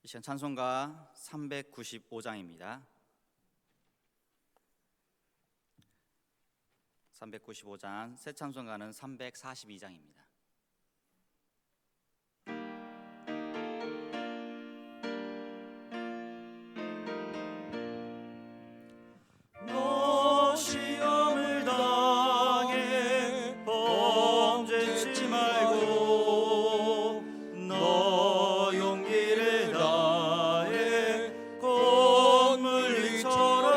시간 찬송가 395장입니다. 395장, 새 찬송가는 342장입니다. 너 시험을 당해 범죄치 말고 너 용기를 다해 곧 물리쳐라.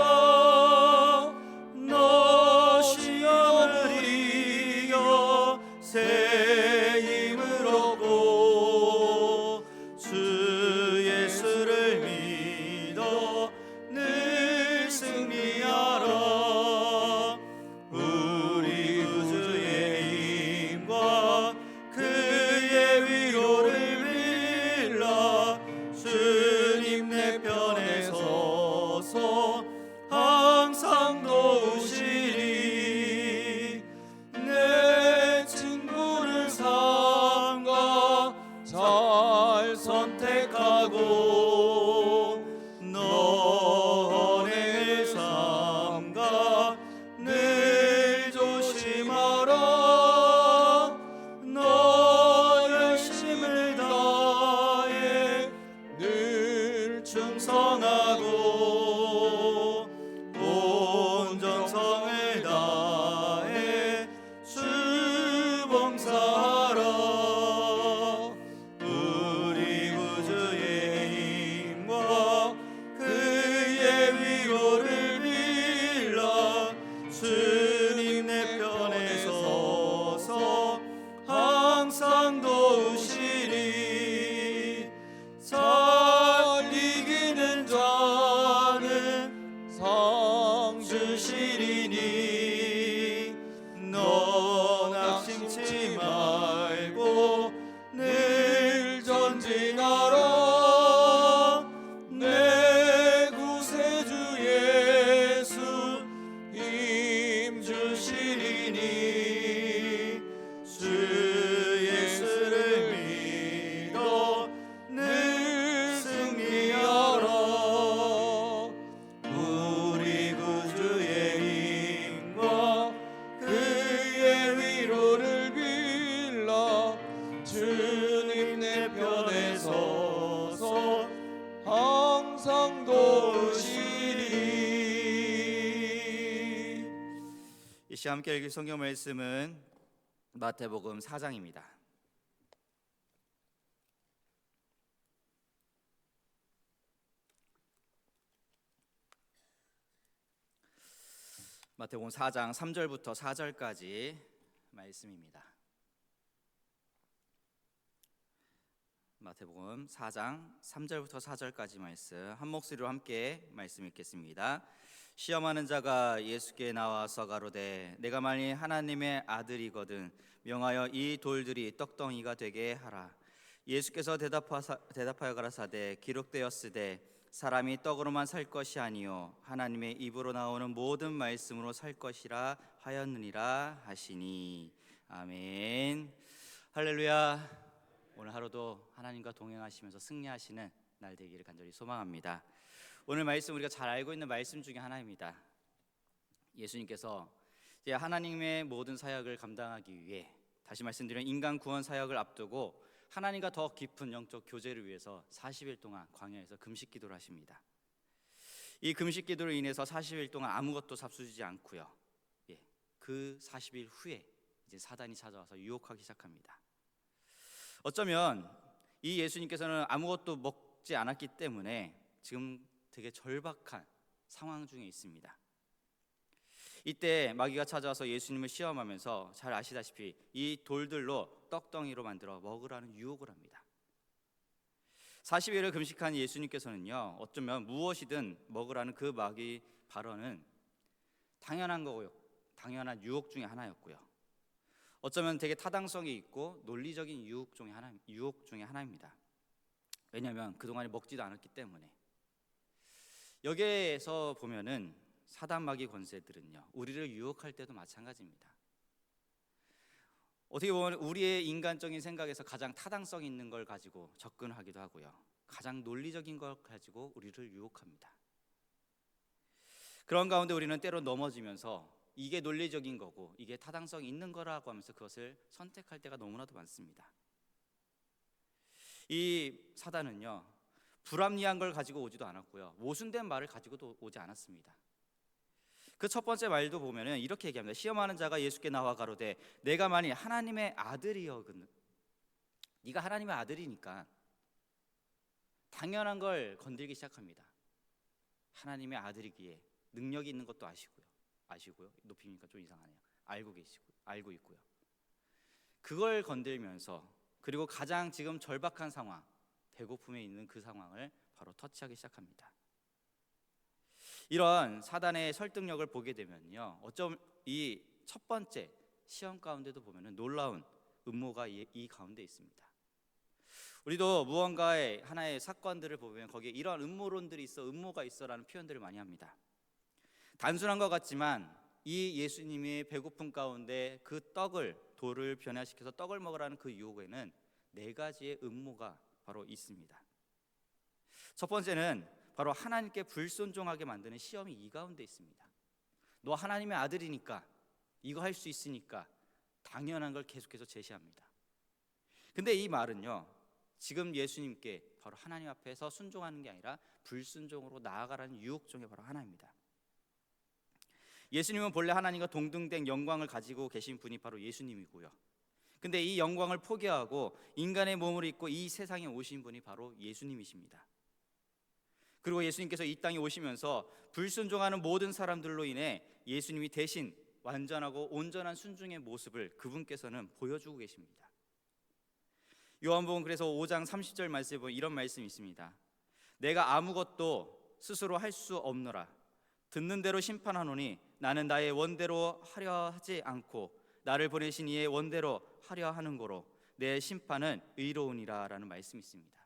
너 시험을 이겨 새 힘을 얻고 주 예수를 믿어 늘 승리하라. 우리 구주의 힘과 그의 위로를 빌라. 주님 내 편에 서서 항상 도우시리. 내 친구를 삼가 잘 선택하고 너의 삼가 늘 조심하라. 너 열심을 다해 늘 충성하고 온 정성을 다해 주 봉사하라. 우리 구주의 힘과 그의 위로를 빌라. 주님 내 편에 서서 항상 도우시리. 잘 이기는 자는 상 주시리니. 너 낙심치 말고 늘 전진하라. 내 구세주 예수 힘 주시리니. 주 예수를 믿어 늘 승리하라. 우리 구주의 힘과 그의 위로를 빌라. 주님 내 편에 서서 항상 도우시리. 이 시간 함께 읽을 성경 말씀은 마태복음 4장입니다. 마태복음 4장 3절부터 4절까지 말씀입니다. 마태복음 4장 3절부터 4절까지 말씀 한 목소리로 함께 말씀 읽겠습니다. 시험하는 자가 예수께 나와서 가로되 내가 만일 하나님의 아들이거든 명하여 이 돌들이 떡덩이가 되게 하라. 예수께서 대답하여 가라사대 기록되었으되 사람이 떡으로만 살 것이 아니요 하나님의 입으로 나오는 모든 말씀으로 살 것이라 하였느니라 하시니. 아멘. 할렐루야. 오늘 하루도 하나님과 동행하시면서 승리하시는 날 되기를 간절히 소망합니다. 오늘 말씀 우리가 잘 알고 있는 말씀 중에 하나입니다. 예수님께서 이제 하나님의 모든 사역을 감당하기 위해, 다시 말씀드리면 인간 구원 사역을 앞두고 하나님과 더 깊은 영적 교제를 위해서 40일 동안 광야에서 금식 기도를 하십니다. 이 금식 기도로 인해서 40일 동안 아무것도 잡수지 않고요. 그 40일 후에 이제 사단이 찾아와서 유혹하기 시작합니다. 어쩌면 이 예수님께서는 아무것도 먹지 않았기 때문에 지금 되게 절박한 상황 중에 있습니다. 이때 마귀가 찾아와서 예수님을 시험하면서 잘 아시다시피 이 돌들로 떡덩이로 만들어 먹으라는 유혹을 합니다. 40일을 금식한 예수님께서는요, 어쩌면 무엇이든 먹으라는 그 마귀 발언은 당연한 거고요, 당연한 유혹 중에 하나였고요, 어쩌면 되게 타당성이 있고 논리적인 유혹 중에 하나입니다. 왜냐하면 그동안에 먹지도 않았기 때문에. 여기에서 보면은 사단 마귀 권세들은요, 우리를 유혹할 때도 마찬가지입니다. 어떻게 보면 우리의 인간적인 생각에서 가장 타당성 있는 걸 가지고 접근하기도 하고요. 가장 논리적인 걸 가지고 우리를 유혹합니다. 그런 가운데 우리는 때로 넘어지면서 이게 논리적인 거고 이게 타당성 있는 거라고 하면서 그것을 선택할 때가 너무나도 많습니다. 이 사단은요, 불합리한 걸 가지고 오지도 않았고요, 모순된 말을 가지고도 오지 않았습니다. 그 첫 번째 말도 보면은 이렇게 얘기합니다. 시험하는 자가 예수께 나와 가로되 내가 만일 하나님의 아들이여거든. 네가 하나님의 아들이니까 당연한 걸 건들기 시작합니다. 하나님의 아들이기에 능력이 있는 것도 아시고요. 높이니까 좀 이상하네요. 알고 있고요. 그걸 건들면서 그리고 가장 지금 절박한 상황, 배고픔에 있는 그 상황을 바로 터치하기 시작합니다. 이런 사단의 설득력을 보게 되면요, 어쩜 이 첫 번째 시험 가운데도 보면은 놀라운 음모가 이 가운데 있습니다. 우리도 무언가의 하나의 사건들을 보면 거기에 이런 음모론들이 있어, 음모가 있어라는 표현들을 많이 합니다. 단순한 것 같지만 이 예수님이 배고픔 가운데 그 돌을 변화시켜서 떡을 먹으라는 그 유혹에는 네 가지의 음모가 바로 있습니다. 첫 번째는 바로 하나님께 불순종하게 만드는 시험이 이 가운데 있습니다. 너 하나님의 아들이니까, 이거 할 수 있으니까, 당연한 걸 계속해서 제시합니다. 근데 이 말은요, 지금 예수님께 바로 하나님 앞에서 순종하는 게 아니라 불순종으로 나아가라는 유혹 중에 바로 하나입니다. 예수님은 본래 하나님과 동등된 영광을 가지고 계신 분이 바로 예수님이고요, 근데 이 영광을 포기하고 인간의 몸을 입고 이 세상에 오신 분이 바로 예수님이십니다. 그리고 예수님께서 이 땅에 오시면서 불순종하는 모든 사람들로 인해 예수님이 대신 완전하고 온전한 순종의 모습을 그분께서는 보여주고 계십니다. 요한복음 그래서 5장 30절 말씀에 보면 이런 말씀이 있습니다. 내가 아무것도 스스로 할 수 없노라. 듣는 대로 심판하노니 나는 나의 원대로 하려 하지 않고 나를 보내신 이의 원대로 하려 하는 거로 내 심판은 의로우니라 라는 말씀이 있습니다.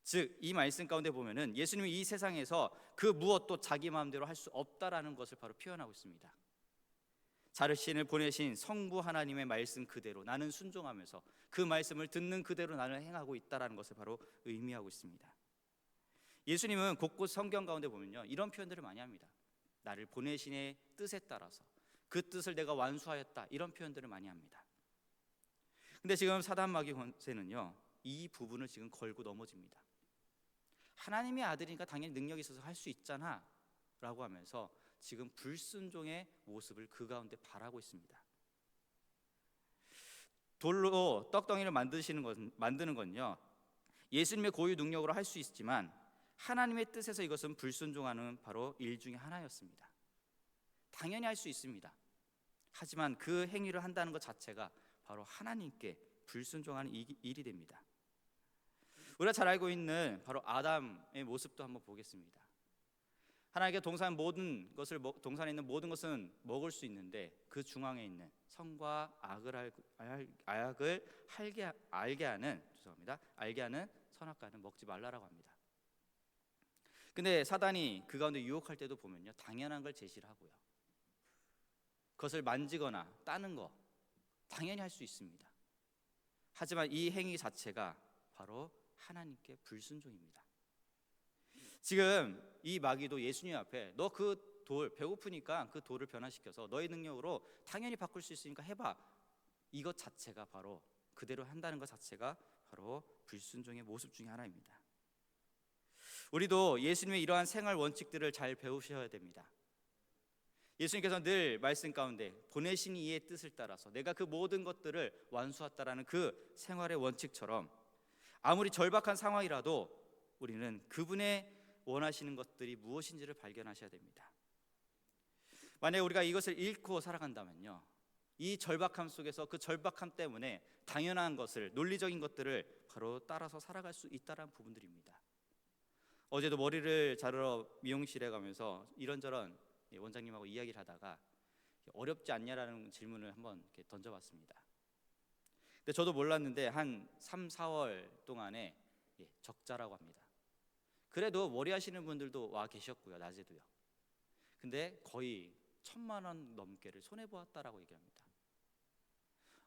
즉 이 말씀 가운데 보면은 예수님이 이 세상에서 그 무엇도 자기 마음대로 할 수 없다라는 것을 바로 표현하고 있습니다. 자신을 보내신 성부 하나님의 말씀 그대로 나는 순종하면서 그 말씀을 듣는 그대로 나는 행하고 있다라는 것을 바로 의미하고 있습니다. 예수님은 곳곳 성경 가운데 보면요, 이런 표현들을 많이 합니다. 나를 보내신의 뜻에 따라서 그 뜻을 내가 완수하였다, 이런 표현들을 많이 합니다. 근데 지금 사단 마귀 권세는요, 이 부분을 지금 걸고 넘어집니다. 하나님의 아들이니까 당연히 능력이 있어서 할 수 있잖아 라고 하면서 지금 불순종의 모습을 그 가운데 바라고 있습니다. 돌로 떡덩이를 만드는 건요, 예수님의 고유 능력으로 할 수 있지만 하나님의 뜻에서 이것은 불순종하는 바로 일 중에 하나였습니다. 당연히 할 수 있습니다. 하지만 그 행위를 한다는 것 자체가 바로 하나님께 불순종하는 일이 됩니다. 우리가 잘 알고 있는 바로 아담의 모습도 한번 보겠습니다. 하나님께 동산에 있는 모든 것은 먹을 수 있는데 그 중앙에 있는 선과 악을 알게 하는 선악과는 먹지 말라라고 합니다. 근데 사단이 그 가운데 유혹할 때도 보면요, 당연한 걸 제시를 하고요, 그것을 만지거나 따는 거 당연히 할 수 있습니다. 하지만 이 행위 자체가 바로 하나님께 불순종입니다. 지금 이 마귀도 예수님 앞에 너 그 돌 배고프니까 그 돌을 변화시켜서 너의 능력으로 당연히 바꿀 수 있으니까 해봐, 이것 자체가 바로 그대로 한다는 것 자체가 바로 불순종의 모습 중에 하나입니다. 우리도 예수님의 이러한 생활 원칙들을 잘 배우셔야 됩니다. 예수님께서 늘 말씀 가운데 보내신 이의 뜻을 따라서 내가 그 모든 것들을 완수했다라는 그 생활의 원칙처럼 아무리 절박한 상황이라도 우리는 그분의 원하시는 것들이 무엇인지를 발견하셔야 됩니다. 만약에 우리가 이것을 잃고 살아간다면요, 이 절박함 속에서 그 절박함 때문에 당연한 것을, 논리적인 것들을 바로 따라서 살아갈 수 있다는 부분들입니다. 어제도 머리를 자르러 미용실에 가면서 이런저런 원장님하고 이야기를 하다가 어렵지 않냐라는 질문을 한번 이렇게 던져봤습니다. 근데 저도 몰랐는데 한 3, 4월 동안에 적자라고 합니다. 그래도 머리 하시는 분들도 와 계셨고요, 낮에도요. 근데 거의 1,000만 원 넘게를 손해 보았다라고 얘기합니다.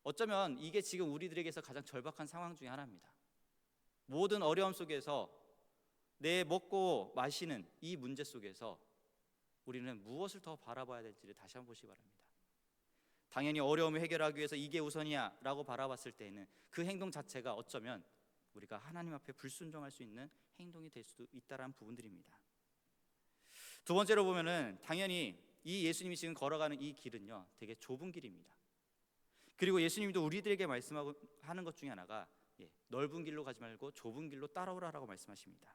어쩌면 이게 지금 우리들에게서 가장 절박한 상황 중에 하나입니다. 모든 어려움 속에서 내 먹고 마시는 이 문제 속에서 우리는 무엇을 더 바라봐야 될지를 다시 한번 보시기 바랍니다. 당연히 어려움을 해결하기 위해서 이게 우선이야 라고 바라봤을 때에는 그 행동 자체가 어쩌면 우리가 하나님 앞에 불순종할 수 있는 행동이 될 수도 있다는 부분들입니다. 두 번째로 보면은 당연히 이 예수님이 지금 걸어가는 이 길은요 되게 좁은 길입니다. 그리고 예수님도 우리들에게 말씀하고 하는 것 중에 하나가 넓은 길로 가지 말고 좁은 길로 따라오라라고 말씀하십니다.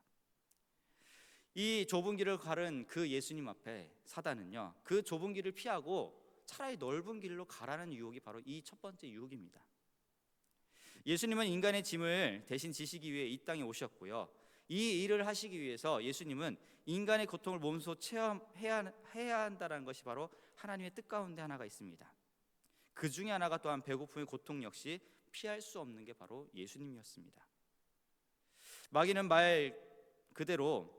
이 좁은 길을 가른 그 예수님 앞에 사단은요 그 좁은 길을 피하고 차라리 넓은 길로 가라는 유혹이 바로 이 첫 번째 유혹입니다. 예수님은 인간의 짐을 대신 지시기 위해 이 땅에 오셨고요, 이 일을 하시기 위해서 예수님은 인간의 고통을 몸소 체험해야 한다는 것이 바로 하나님의 뜻 가운데 하나가 있습니다. 그 중에 하나가 또한 배고픔의 고통 역시 피할 수 없는 게 바로 예수님이었습니다. 마귀는 말 그대로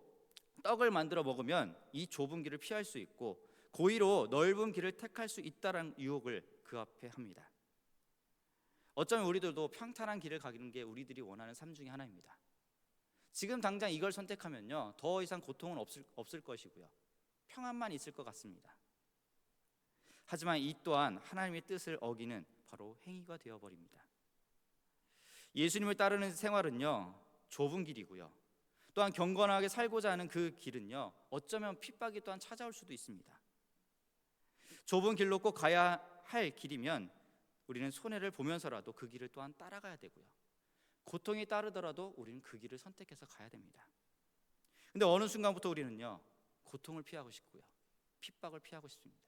떡을 만들어 먹으면 이 좁은 길을 피할 수 있고 고의로 넓은 길을 택할 수 있다는 유혹을 그 앞에 합니다. 어쩌면 우리들도 평탄한 길을 가기는 게 우리들이 원하는 삶 중에 하나입니다. 지금 당장 이걸 선택하면요 더 이상 고통은 없을 것이고요, 평안만 있을 것 같습니다. 하지만 이 또한 하나님의 뜻을 어기는 바로 행위가 되어버립니다. 예수님을 따르는 생활은요 좁은 길이고요, 또한 경건하게 살고자 하는 그 길은요 어쩌면 핍박이 또한 찾아올 수도 있습니다. 좁은 길로 꼭 가야 할 길이면 우리는 손해를 보면서라도 그 길을 또한 따라가야 되고요, 고통이 따르더라도 우리는 그 길을 선택해서 가야 됩니다. 근데 어느 순간부터 우리는요 고통을 피하고 싶고요, 핍박을 피하고 싶습니다.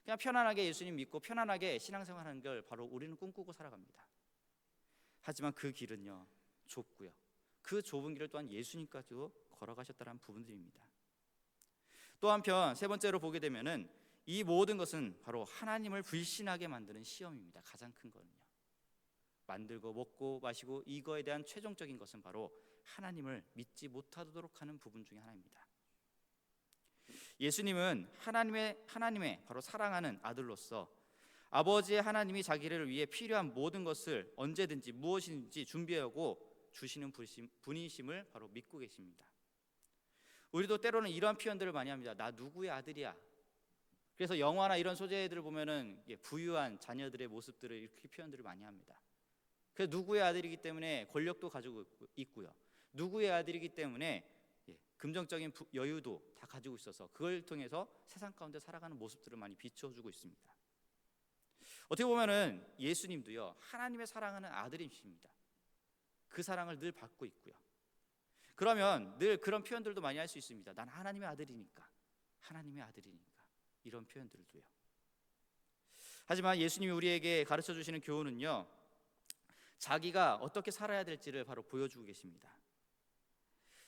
그냥 편안하게 예수님 믿고 편안하게 신앙생활하는 걸 바로 우리는 꿈꾸고 살아갑니다. 하지만 그 길은요 좁고요, 그 좁은 길을 또한 예수님까지도 걸어가셨다는 부분들입니다. 또 한편 세 번째로 보게 되면은 이 모든 것은 바로 하나님을 불신하게 만드는 시험입니다. 가장 큰 거는요, 만들고 먹고 마시고 이거에 대한 최종적인 것은 바로 하나님을 믿지 못하도록 하는 부분 중에 하나입니다. 예수님은 하나님의 바로 사랑하는 아들로서 아버지의 하나님이 자기를 위해 필요한 모든 것을 언제든지 무엇인지 준비하고 주시는 분이심을 바로 믿고 계십니다. 우리도 때로는 이런 표현들을 많이 합니다. 나 누구의 아들이야. 그래서 영화나 이런 소재들을 보면은 부유한 자녀들의 모습들을 이렇게 표현들을 많이 합니다. 그래서 누구의 아들이기 때문에 권력도 가지고 있고요, 누구의 아들이기 때문에 금전적인 여유도 다 가지고 있어서 그걸 통해서 세상 가운데 살아가는 모습들을 많이 비춰주고 있습니다. 어떻게 보면은 예수님도요 하나님의 사랑하는 아들이십니다. 그 사랑을 늘 받고 있고요, 그러면 늘 그런 표현들도 많이 할 수 있습니다. 난 하나님의 아들이니까, 하나님의 아들이니까, 이런 표현들도요. 하지만 예수님이 우리에게 가르쳐 주시는 교훈은요 자기가 어떻게 살아야 될지를 바로 보여주고 계십니다.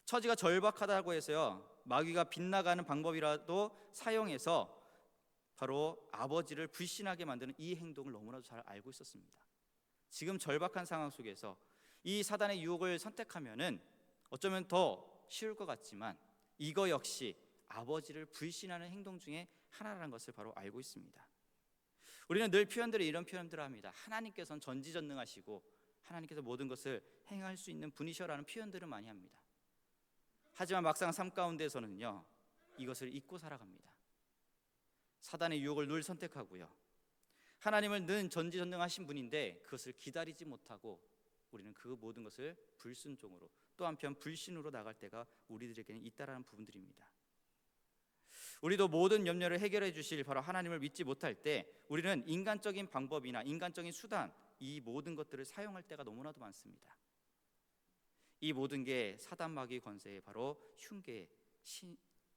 처지가 절박하다고 해서요 마귀가 빗나가는 방법이라도 사용해서 바로 아버지를 불신하게 만드는 이 행동을 너무나도 잘 알고 있었습니다. 지금 절박한 상황 속에서 이 사단의 유혹을 선택하면은 어쩌면 더 쉬울 것 같지만 이거 역시 아버지를 불신하는 행동 중에 하나라는 것을 바로 알고 있습니다. 우리는 늘 이런 표현들을 합니다. 하나님께서는 전지전능하시고 하나님께서 모든 것을 행할 수 있는 분이셔라는 표현들을 많이 합니다. 하지만 막상 삶 가운데서는요 이것을 잊고 살아갑니다. 사단의 유혹을 늘 선택하고요, 하나님을 늘 전지전능하신 분인데 그것을 기다리지 못하고 우리는 그 모든 것을 불순종으로 또 한편 불신으로 나갈 때가 우리들에게는 있다라는 부분들입니다. 우리도 모든 염려를 해결해 주실 바로 하나님을 믿지 못할 때 우리는 인간적인 방법이나 인간적인 수단, 이 모든 것들을 사용할 때가 너무나도 많습니다. 이 모든 게 사단 마귀의 권세에 바로 흉계에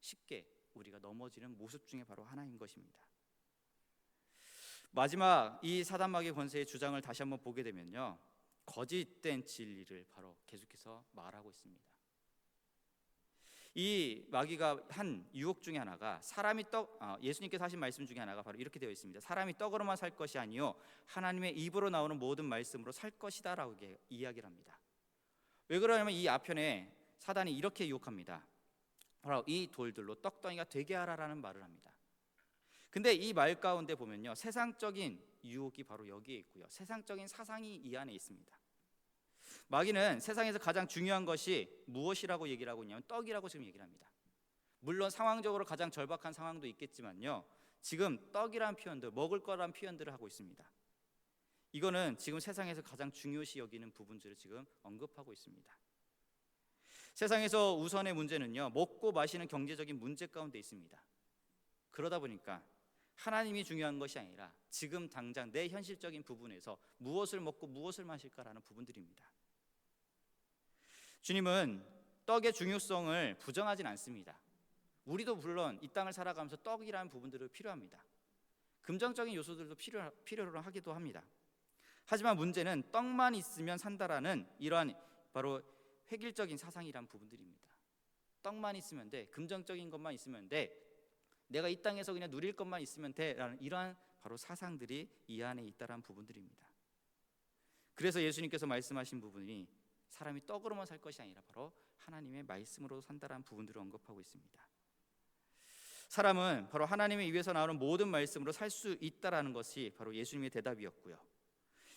쉽게 우리가 넘어지는 모습 중에 바로 하나인 것입니다. 마지막 이 사단 마귀의 권세의 주장을 다시 한번 보게 되면요 거짓된 진리를 바로 계속해서 말하고 있습니다. 이 마귀가 한 유혹 중에 하나가 예수님께서 하신 말씀 중에 하나가 바로 이렇게 되어 있습니다. 사람이 떡으로만 살 것이 아니요 하나님의 입으로 나오는 모든 말씀으로 살 것이다 라고 이야기를 합니다. 왜 그러냐면 이 앞편에 사단이 이렇게 유혹합니다. 바로 이 돌들로 떡덩이가 되게 하라라는 말을 합니다. 근데 이 말 가운데 보면요, 세상적인 유혹이 바로 여기에 있고요, 세상적인 사상이 이 안에 있습니다. 마귀는 세상에서 가장 중요한 것이 무엇이라고 얘기를 하고 있냐면 떡이라고 지금 얘기를 합니다. 물론 상황적으로 가장 절박한 상황도 있겠지만요, 지금 떡이라는 표현들, 먹을 거라는 표현들을 하고 있습니다. 이거는 지금 세상에서 가장 중요시 여기는 부분들을 지금 언급하고 있습니다. 세상에서 우선의 문제는요, 먹고 마시는 경제적인 문제 가운데 있습니다. 그러다 보니까 하나님이 중요한 것이 아니라 지금 당장 내 현실적인 부분에서 무엇을 먹고 무엇을 마실까라는 부분들입니다. 주님은 떡의 중요성을 부정하진 않습니다. 우리도 물론 이 땅을 살아가면서 떡이라는 부분들을 필요합니다. 금전적인 요소들도 필요로 하기도 합니다. 하지만 문제는 떡만 있으면 산다라는 이러한 바로 획일적인 사상이란 부분들입니다. 떡만 있으면 돼, 금전적인 것만 있으면 돼, 내가 이 땅에서 그냥 누릴 것만 있으면 돼라는 이러한 바로 사상들이 이 안에 있다라는 부분들입니다. 그래서 예수님께서 말씀하신 부분이 사람이 떡으로만 살 것이 아니라 바로 하나님의 말씀으로 산다라는 부분들을 언급하고 있습니다. 사람은 바로 하나님의 입에서 나오는 모든 말씀으로 살 수 있다라는 것이 바로 예수님의 대답이었고요,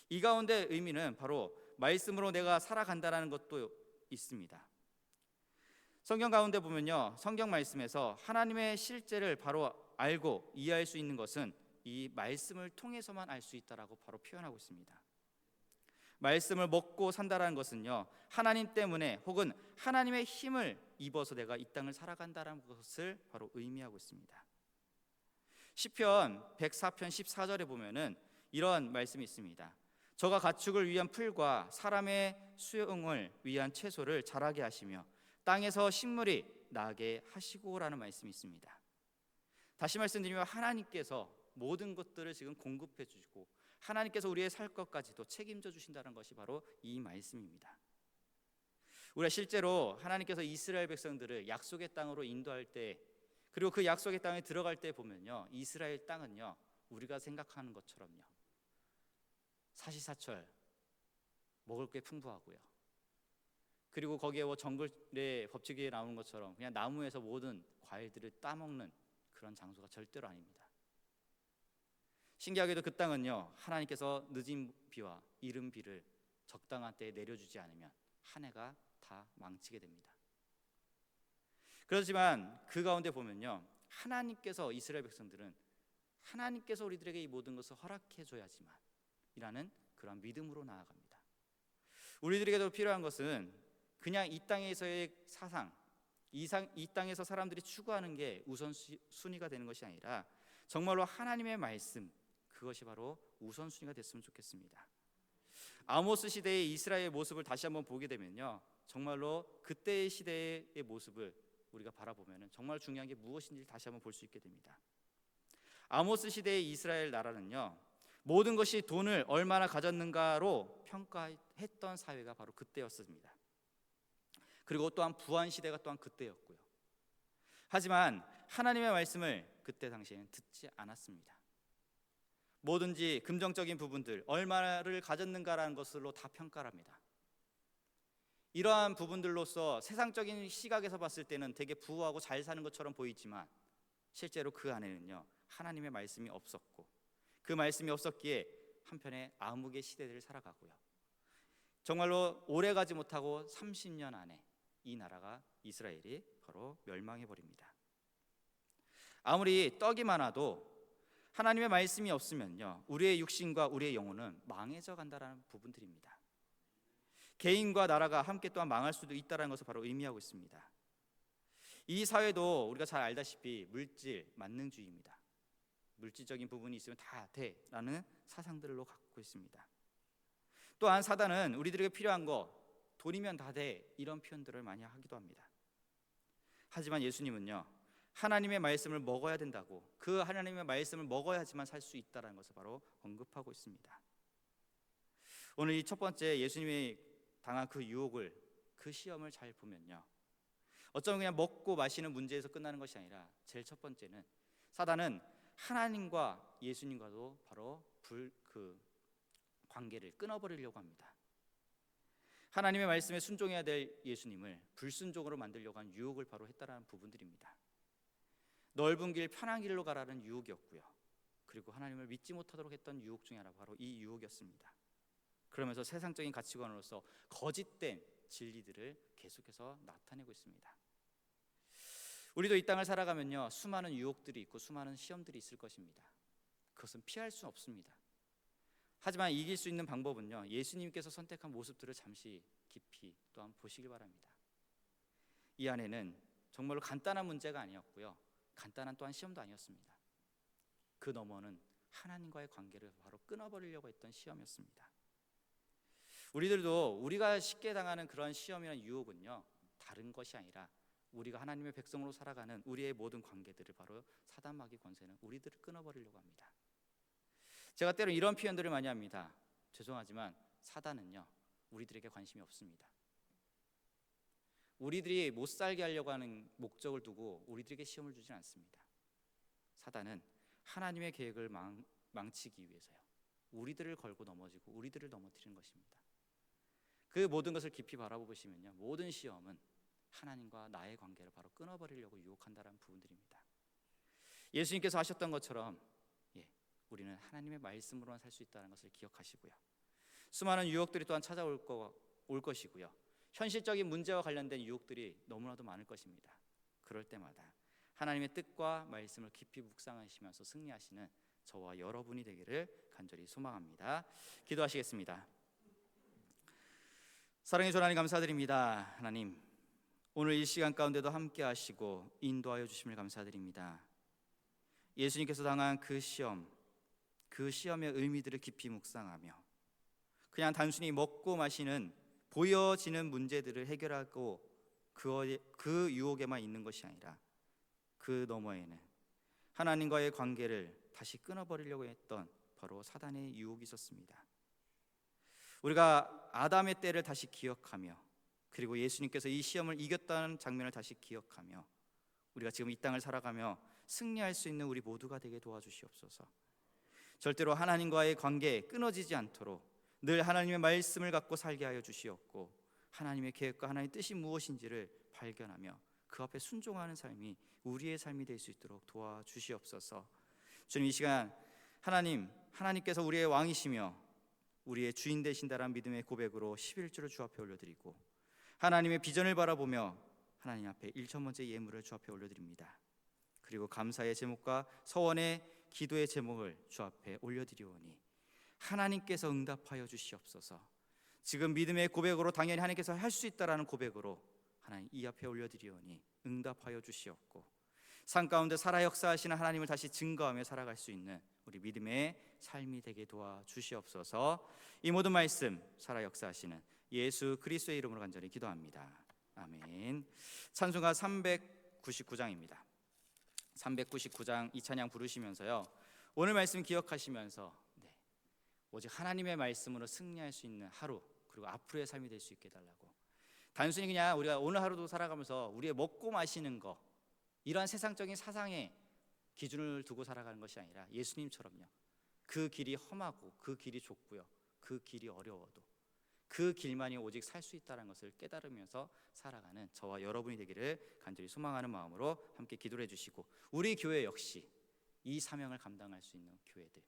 이 가운데 의미는 바로 말씀으로 내가 살아간다라는 것도 있습니다. 성경 가운데 보면요, 성경 말씀에서 하나님의 실제를 바로 알고 이해할 수 있는 것은 이 말씀을 통해서만 알 수 있다라고 바로 표현하고 있습니다. 말씀을 먹고 산다라는 것은요, 하나님 때문에 혹은 하나님의 힘을 입어서 내가 이 땅을 살아간다라는 것을 바로 의미하고 있습니다. 시편 104편 14절에 보면은 이런 말씀이 있습니다. 저가 가축을 위한 풀과 사람의 수용을 위한 채소를 자라게 하시며 땅에서 식물이 나게 하시고라는 말씀이 있습니다. 다시 말씀드리면 하나님께서 모든 것들을 지금 공급해 주시고 하나님께서 우리의 살 것까지도 책임져 주신다는 것이 바로 이 말씀입니다. 우리가 실제로 하나님께서 이스라엘 백성들을 약속의 땅으로 인도할 때, 그리고 그 약속의 땅에 들어갈 때 보면요, 이스라엘 땅은요, 우리가 생각하는 것처럼요, 사시사철 먹을 게 풍부하고요, 그리고 거기에 뭐 정글의 법칙에 나오는 것처럼 그냥 나무에서 모든 과일들을 따먹는 그런 장소가 절대로 아닙니다. 신기하게도 그 땅은요, 하나님께서 늦은 비와 이른 비를 적당한 때에 내려주지 않으면 한 해가 다 망치게 됩니다. 그렇지만 그 가운데 보면요, 하나님께서 이스라엘 백성들은 하나님께서 우리들에게 이 모든 것을 허락해 줘야지만 이라는 그런 믿음으로 나아갑니다. 우리들에게도 필요한 것은 그냥 이 땅에서의 사상, 이 땅에서 사람들이 추구하는 게 우선순위가 되는 것이 아니라 정말로 하나님의 말씀, 그것이 바로 우선순위가 됐으면 좋겠습니다. 아모스 시대의 이스라엘의 모습을 다시 한번 보게 되면요, 정말로 그때의 시대의 모습을 우리가 바라보면 정말 중요한 게 무엇인지 다시 한번 볼 수 있게 됩니다. 아모스 시대의 이스라엘 나라는요, 모든 것이 돈을 얼마나 가졌는가로 평가했던 사회가 바로 그때였습니다. 그리고 또한 부한 시대가 또한 그때였고요. 하지만 하나님의 말씀을 그때 당시에는 듣지 않았습니다. 뭐든지 금전적인 부분들, 얼마를 가졌는가라는 것으로 다 평가를 합니다. 이러한 부분들로서 세상적인 시각에서 봤을 때는 되게 부유하고 잘 사는 것처럼 보이지만 실제로 그 안에는요, 하나님의 말씀이 없었고, 그 말씀이 없었기에 한편에 암흑의 시대를 살아가고요, 정말로 오래 가지 못하고 30년 안에 이 나라가, 이스라엘이 바로 멸망해 버립니다. 아무리 떡이 많아도 하나님의 말씀이 없으면요, 우리의 육신과 우리의 영혼은 망해져 간다라는 부분들입니다. 개인과 나라가 함께 또한 망할 수도 있다는 것을 바로 의미하고 있습니다. 이 사회도 우리가 잘 알다시피 물질 만능주의입니다. 물질적인 부분이 있으면 다 돼라는 사상들로 갖고 있습니다. 또한 사단은 우리들에게 필요한 거 돈이면 다 돼, 이런 표현들을 많이 하기도 합니다. 하지만 예수님은요, 하나님의 말씀을 먹어야 된다고, 그 하나님의 말씀을 먹어야지만 살 수 있다는 것을 바로 언급하고 있습니다. 오늘 이 첫 번째 예수님이 당한 그 유혹을, 그 시험을 잘 보면요, 어쩌면 그냥 먹고 마시는 문제에서 끝나는 것이 아니라 제일 첫 번째는 사단은 하나님과 예수님과도 바로 관계를 끊어버리려고 합니다. 하나님의 말씀에 순종해야 될 예수님을 불순종으로 만들려고 한 유혹을 바로 했다라는 부분들입니다. 넓은 길 편한 길로 가라는 유혹이었고요. 그리고 하나님을 믿지 못하도록 했던 유혹 중에 하나가 바로 이 유혹이었습니다. 그러면서 세상적인 가치관으로서 거짓된 진리들을 계속해서 나타내고 있습니다. 우리도 이 땅을 살아가면요, 수많은 유혹들이 있고 수많은 시험들이 있을 것입니다. 그것은 피할 수 없습니다. 하지만 이길 수 있는 방법은요, 예수님께서 선택한 모습들을 잠시 깊이 또한 보시길 바랍니다. 이 안에는 정말로 간단한 문제가 아니었고요, 간단한 또한 시험도 아니었습니다. 그 너머는 하나님과의 관계를 바로 끊어버리려고 했던 시험이었습니다. 우리들도 우리가 쉽게 당하는 그런 시험이나 유혹은요, 다른 것이 아니라 우리가 하나님의 백성으로 살아가는 우리의 모든 관계들을 바로 사단 마귀 권세는 우리들을 끊어버리려고 합니다. 제가 때로 이런 표현들을 많이 합니다. 죄송하지만 사단은요, 우리들에게 관심이 없습니다. 우리들이 못 살게 하려고 하는 목적을 두고 우리들에게 시험을 주진 않습니다. 사단은 하나님의 계획을 망치기 위해서요, 우리들을 걸고 넘어지고 우리들을 넘어뜨리는 것입니다. 그 모든 것을 깊이 바라보시면요, 모든 시험은 하나님과 나의 관계를 바로 끊어버리려고 유혹한다는 부분들입니다. 예수님께서 하셨던 것처럼 우리는 하나님의 말씀으로만 살 수 있다는 것을 기억하시고요, 수많은 유혹들이 또한 찾아올 것이고요, 현실적인 문제와 관련된 유혹들이 너무나도 많을 것입니다. 그럴 때마다 하나님의 뜻과 말씀을 깊이 묵상하시면서 승리하시는 저와 여러분이 되기를 간절히 소망합니다. 기도하시겠습니다. 사랑해 주님, 하나님 감사드립니다. 하나님, 오늘 이 시간 가운데도 함께 하시고 인도하여 주심을 감사드립니다. 예수님께서 당한 그 시험, 그 시험의 의미들을 깊이 묵상하며 그냥 단순히 먹고 마시는 보여지는 문제들을 해결하고 그 유혹에만 있는 것이 아니라 그 너머에는 하나님과의 관계를 다시 끊어버리려고 했던 바로 사단의 유혹이 있었습니다. 우리가 아담의 때를 다시 기억하며 그리고 예수님께서 이 시험을 이겼다는 장면을 다시 기억하며 우리가 지금 이 땅을 살아가며 승리할 수 있는 우리 모두가 되게 도와주시옵소서. 절대로 하나님과의 관계에 끊어지지 않도록 늘 하나님의 말씀을 갖고 살게 하여 주시옵고 하나님의 계획과 하나님의 뜻이 무엇인지를 발견하며 그 앞에 순종하는 삶이 우리의 삶이 될 수 있도록 도와주시옵소서. 주님, 이 시간 하나님께서 우리의 왕이시며 우리의 주인 되신다라는 믿음의 고백으로 11주를 주 앞에 올려드리고 하나님의 비전을 바라보며 하나님 앞에 1,000번째 예물을 주 앞에 올려드립니다. 그리고 감사의 제목과 서원의 기도의 제목을 주 앞에 올려드리오니 하나님께서 응답하여 주시옵소서. 지금 믿음의 고백으로 당연히 하나님께서 할 수 있다라는 고백으로 하나님 이 앞에 올려드리오니 응답하여 주시옵고 삶 가운데 살아 역사하시는 하나님을 다시 증거하며 살아갈 수 있는 우리 믿음의 삶이 되게 도와주시옵소서. 이 모든 말씀 살아 역사하시는 예수 그리스도의 이름으로 간절히 기도합니다. 아멘. 찬송가 399장입니다. 399장 이 찬양 부르시면서요, 오늘 말씀 기억하시면서 오직 하나님의 말씀으로 승리할 수 있는 하루 그리고 앞으로의 삶이 될 수 있게 해달라고, 단순히 그냥 우리가 오늘 하루도 살아가면서 우리의 먹고 마시는 거 이러한 세상적인 사상의 기준을 두고 살아가는 것이 아니라 예수님처럼요, 그 길이 험하고 그 길이 좁고요, 그 길이 어려워도 그 길만이 오직 살 수 있다는 것을 깨달으면서 살아가는 저와 여러분이 되기를 간절히 소망하는 마음으로 함께 기도를 해주시고, 우리 교회 역시 이 사명을 감당할 수 있는 교회들,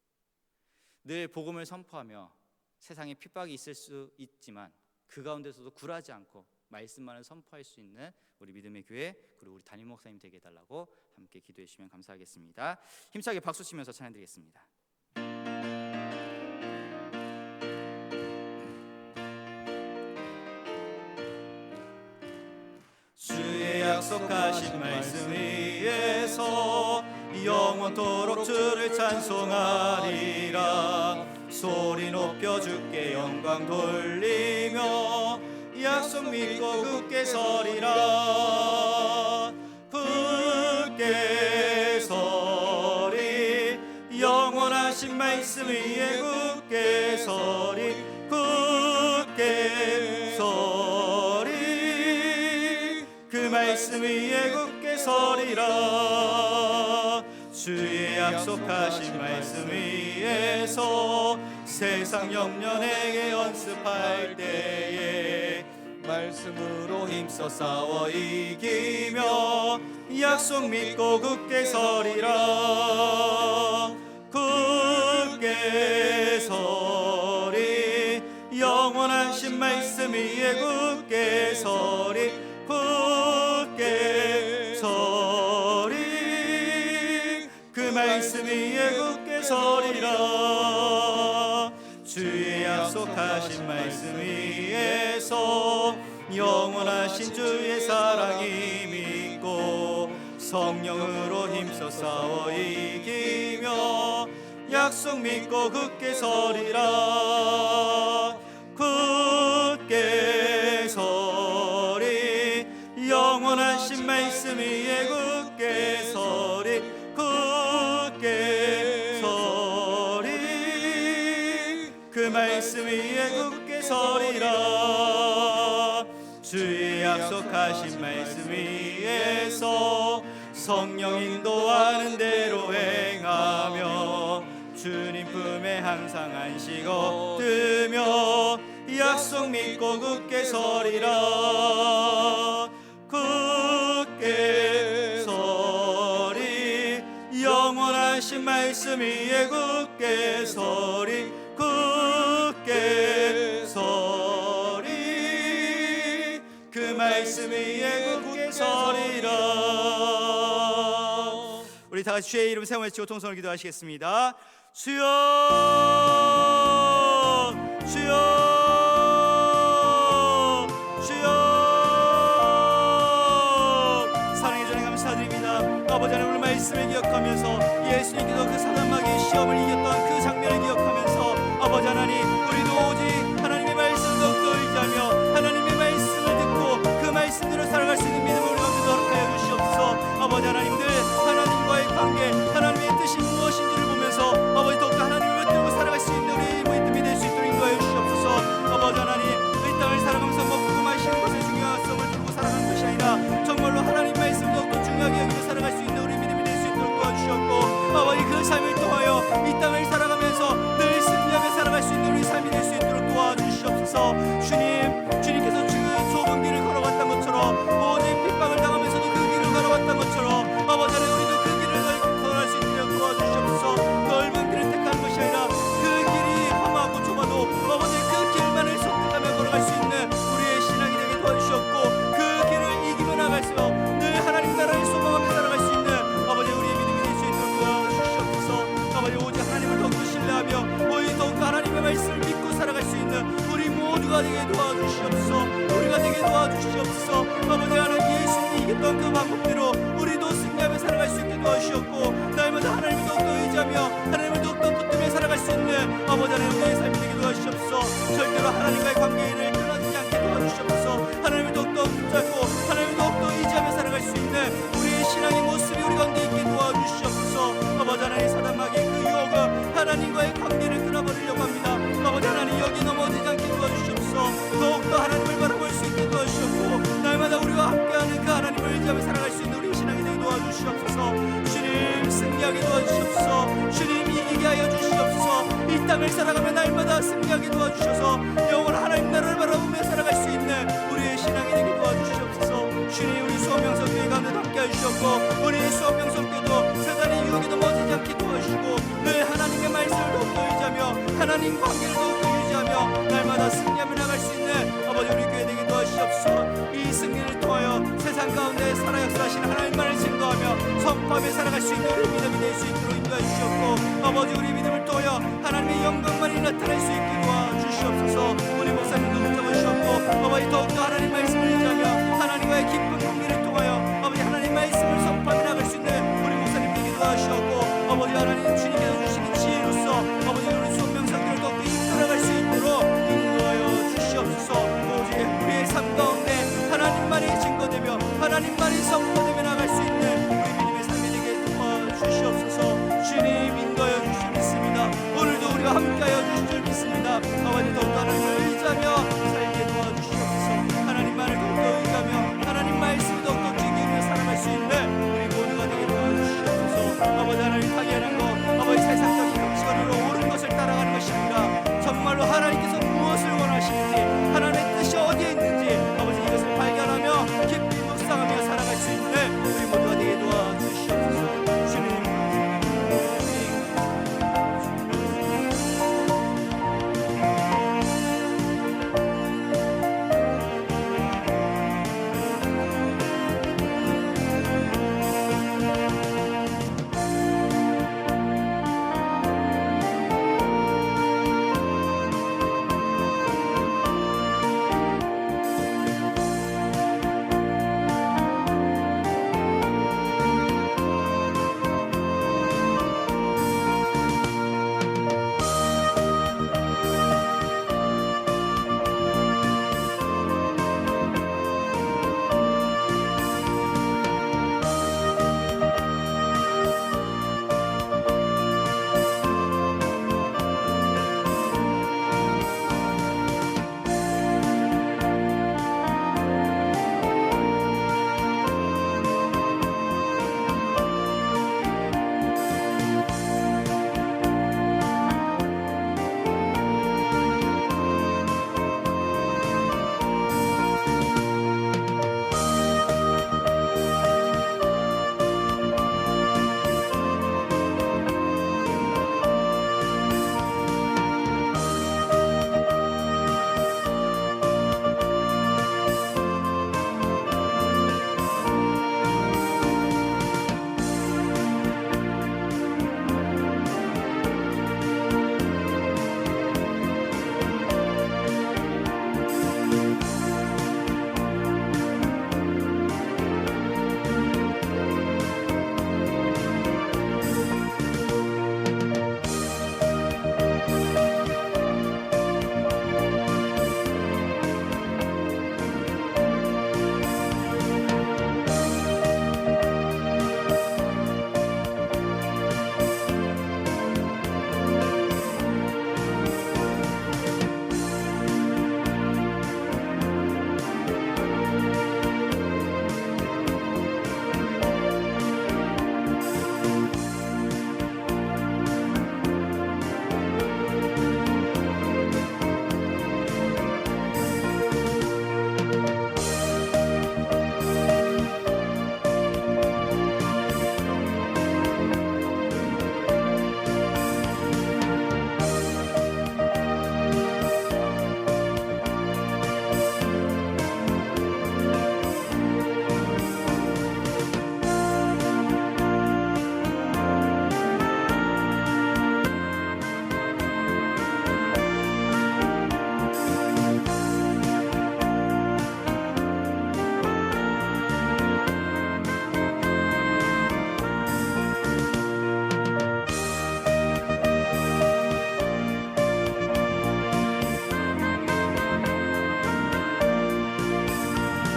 늘 복음을 선포하며 세상에 핍박이 있을 수 있지만 그 가운데서도 굴하지 않고 말씀만을 선포할 수 있는 우리 믿음의 교회 그리고 우리 담임 목사님 되게 해달라고 함께 기도해 주시면 감사하겠습니다. 힘차게 박수 치면서 찬양드리겠습니다. 주의 약속하신 말씀 위에서 영원토록 주를 찬송하리라. 소리 높여 주께 영광 돌리며 약속 믿고 굳게 서리라. 굳게 서리, 영원하신 말씀 위에 굳게 서리. 굳게 서리, 그 말씀 위에 굳게 서리라. 주의 약속하신 말씀 위에서 세상 영년에게 연습할 때에 말씀으로 힘써 싸워 이기며 약속 믿고 굳게 서리라. 굳게 서리 영원하신 말씀 위에 굳게 서리 굳게 서리 그 말씀 위에 굳게 서리라. 주의 약속하신 말씀 위에서 영원하신 주의 사랑이 믿고 성령으로 힘써 싸워 이기며 약속 믿고 굳게 서리라. 굳게 서리 영원하신 말씀 위에 굳게 서리 굳게 서리 그 말씀 위에 굳게 서리라. 주의 약속하신 말씀 위에서 성령 인도하는 대로 행하며 주님 품에 항상 안식어 뜨며 약속 믿고 굳게 서리라. 굳게 서리 영원하신 말씀 위에 굳게 서리 굳게 서리 그 말씀 위에 굳게 서리라. 우리 다 같이 주의 이름 세 번 외치고 통성을 기도하시겠습니다. 주여 주여 주여. 사랑의 전에 감사드립니다. 아버지 하나님, 오늘 말씀을 기억하면서 예수님께서 그 사단마귀의 시험을 이겼던 그 장면을 기억하면서 아버지 하나님, 우리도 오직 하나님의 말씀을 더욱더 의지하며 하나님의 말씀을 듣고 그 말씀대로 살아갈 수 있는 믿음을 우리가 그도록 하여 주시옵소서. 아버지 하나님, 늘 하나님과의 관계, 하나님의 뜻이 무엇인지를 보면서 아버지 더욱더 하나님을 붙들고 살아갈 수 있는 우리의 믿음이 될 수 있도록 인도하여 주시옵소서. 아버지 하나님, 이 땅을 살아가면서 먹고 마시는 것의 중요성을 두고 살아가는 것이 아니라 정말로 하나님 말씀을 더욱더 중요하게 여기고 살아갈 수 있는 우리 믿음이 될 수 있도록 도와주셨고, 아버지 그 삶을 통하여 이 땅을 살아가면서 늘 승리하며 살아갈 수 있는 우리 삶이 될 수 있도록 도와주시옵소서. 주님께서 그 좁은 길을 걸어갔던 것처럼, 오직 핍박을 당하면서도 그 길을 걸어갔던 것처럼 아버지 하나님, 우리도 그 길을 걸어갈 수 있도록 도와주시옵소서. 넓은 길을 택하는 것이 아니라 그 길이 험하고 좁아도 아버지 그 길만을 선택하며 걸어갈 수 있는 우리의 신앙이 되게 도와주셨고, 그 길을 이기며 나갈수록 늘 하나님 나라를 소망하며 살아갈 수 있는 아버지 우리의 믿음이 될 수 있도록 도와주시옵소서. 아버지 오직 하나님을 더욱더 신뢰하며 오직 더욱더 하나님의 말씀을 믿고 살아갈 수 있는 우리 모두가 되게 도와주시옵소서. 우리가 되게 도와주시옵소서. 아버지 하나님, 예수님이 이겼던 그 방법대로 우리도 승리하며 살아갈 수 있게 도와주셨고, 날마다 하나님을 더욱더 의지하며 하나님을 더욱더 붙들며 살아갈 수 있는 아버지 하나님, 우리의 삶이 되게 도와주시옵소서. 절대로 하나님과의 관계를 끊어지지 않게 도와주시옵소서. 하나님을 더욱더 붙잡고 하나님을 더욱더 의지하며 살아갈 수 있는 우리의 신앙의 모습이 우리 가운데 있게 도와주시옵소서. 아버지 하나님, 사단마귀의 그 유혹은 하나님과의 관계를 끊어버리려고 합니다. 아버지 하나님, 여기 넘어지지 않게 도와주시옵소서. 더욱더 하나님을 바라볼 수 있게 도와주시옵고, 날마다 우리와 함께하는 그 하나님을 의지하며 살아갈 수 있는 우리 신앙이 되게 도와주시옵소서. 주님, 승리하게 도와주시옵소서. 주님, 이기게 하여 주시옵소서. 이 땅을 살아가며 날마다 승리하게 도와주셔서 영원한 하나님 나라를 바라보며 살아갈 수 있는 우리의 신앙이 되게 도와주시옵소서. 주님, 우리 수원명성교회 가운데 함께 해주셨고, 우리 수원명성교회도 세상의 유혹에 넘어지지 않게 도와주시고, 늘 하나님의 말씀을 더욱더 의지하며 하나님 관계를 더욱더 유지하며 날마다 승리하며 나갈 수 있는 아버지 우리 교회 되게 도와주시옵소서. 이 승리를 통하여 세상 가운데 살아 역사하신 하나님만을 증거하며 선포하며 살아갈 수 있는 우리 믿음이 될 수 있도록 인도해 주셨고, 아버지 우리 믿음을 통하여 하나님의 영광만이 나타날 수